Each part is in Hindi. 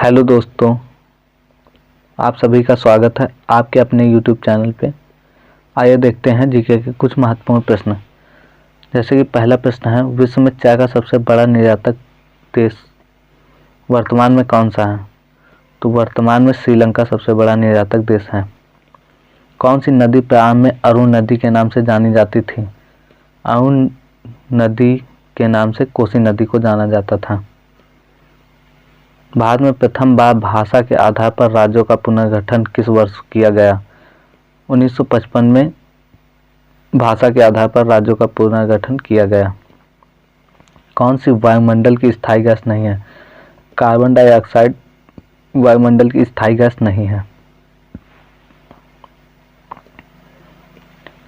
हेलो दोस्तों, आप सभी का स्वागत है आपके अपने YouTube चैनल पे। आइए देखते हैं जीके के कुछ महत्वपूर्ण प्रश्न। जैसे कि पहला प्रश्न है, विश्व में चाय का सबसे बड़ा निर्यातक देश वर्तमान में कौन सा है? तो वर्तमान में श्रीलंका सबसे बड़ा निर्यातक देश है। कौन सी नदी प्रारंभ में अरुण नदी के नाम से जानी जाती थी? अरुण नदी के नाम से कोसी नदी को जाना जाता था। भारत में प्रथम बार भाषा के आधार पर राज्यों का पुनर्गठन किस वर्ष किया गया? 1955 में भाषा के आधार पर राज्यों का पुनर्गठन किया गया। कौन सी वायुमंडल की स्थायी गैस नहीं है? कार्बन डाइऑक्साइड वायुमंडल की स्थायी गैस नहीं है।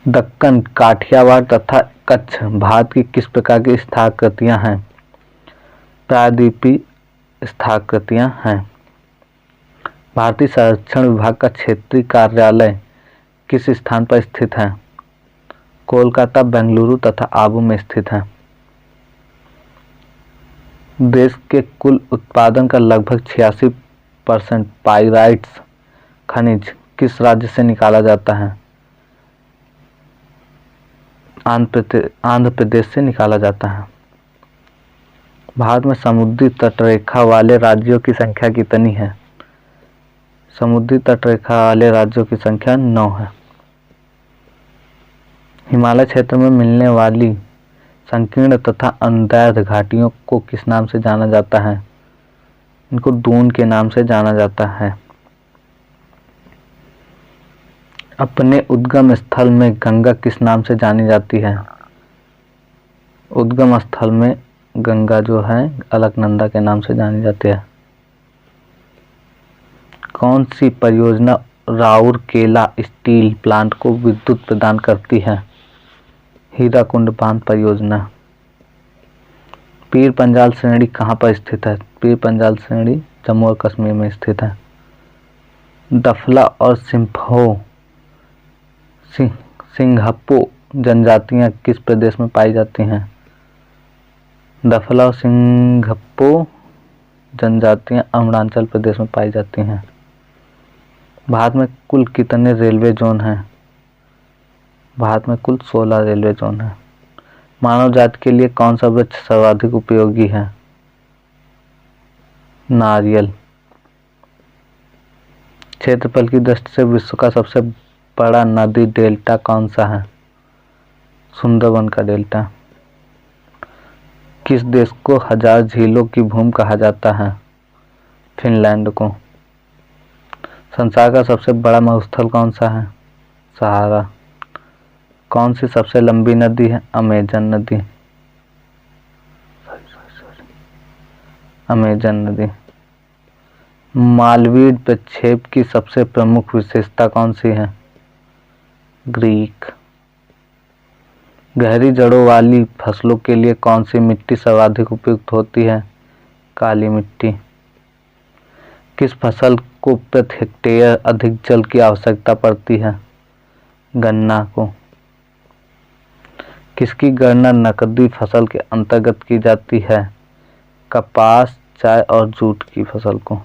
दक्कन, काठियावाड़ तथा कच्छ भारत की किस प्रकार की स्थाकृतियां हैं? प्रायद्वीपीय स्थाकृतियां हैं। भारतीय संरक्षण विभाग का क्षेत्रीय कार्यालय किस स्थान पर स्थित है? कोलकाता, बेंगलुरु तथा आबू में स्थित है। देश के कुल उत्पादन का लगभग 86% पाइराइट्स खनिज किस राज्य से निकाला जाता है? आंध्र प्रदेश से निकाला जाता है। भारत में समुद्री तटरेखा वाले राज्यों की संख्या कितनी है? समुद्री तटरेखा वाले राज्यों की संख्या 9 है। हिमालय क्षेत्र में मिलने वाली संकीर्ण तथा अनदैर्ध्य घाटियों को किस नाम से जाना जाता है? इनको दून के नाम से जाना जाता है। अपने उद्गम स्थल में गंगा किस नाम से जानी जाती है? उद्गम स्थल में गंगा जो है अलकनंदा के नाम से जानी जाती है। कौन सी परियोजना राउरकेला स्टील प्लांट को विद्युत प्रदान करती है? हीराकुंड बांध परियोजना। पीर पंजाल श्रेणी कहाँ पर स्थित है? पीर पंजाल श्रेणी जम्मू और कश्मीर में स्थित है। दफला और सिंघप्पो जनजातियां किस प्रदेश में पाई जाती हैं? दफला और सिंघप्पो जनजातियां अरुणाचल प्रदेश में पाई जाती हैं। भारत में कुल कितने रेलवे जोन हैं? भारत में कुल 16 रेलवे जोन हैं। मानव जाति के लिए कौन सा वृक्ष सर्वाधिक उपयोगी है? नारियल। क्षेत्रफल की दृष्टि से विश्व का सबसे बड़ा नदी डेल्टा कौन सा है? सुंदरबन का डेल्टा। किस देश को 1000 झीलों की भूमि कहा जाता है? फिनलैंड को। संसार का सबसे बड़ा मरुस्थल कौन सा है? सहारा। कौन सी सबसे लंबी नदी है? अमेजन नदी। अमेजन नदी। मालवीय प्रक्षेप की सबसे प्रमुख विशेषता कौन सी है? ग्रीक। गहरी जड़ों वाली फसलों के लिए कौन सी मिट्टी सर्वाधिक उपयुक्त होती है? काली मिट्टी। किस फसल को प्रति हेक्टेयर अधिक जल की आवश्यकता पड़ती है? गन्ना को। किसकी गणना नकदी फसल के अंतर्गत की जाती है? कपास, चाय और जूट की फसल को।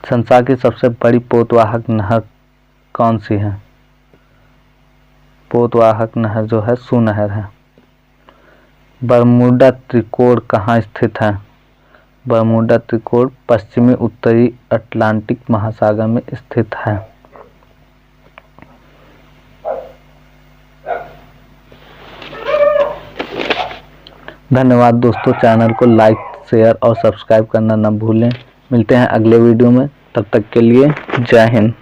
संसार की सबसे बड़ी पोतवाहक नहर कौन सी है? पोतवाहक नहर जो है सू नहर है। बरमूडा त्रिकोण कहाँ स्थित है? बरमूडा त्रिकोण पश्चिमी उत्तरी अटलांटिक महासागर में स्थित है। धन्यवाद दोस्तों, चैनल को लाइक, शेयर और सब्सक्राइब करना न भूलें। मिलते हैं अगले वीडियो में, तब तक के लिए जय हिंद।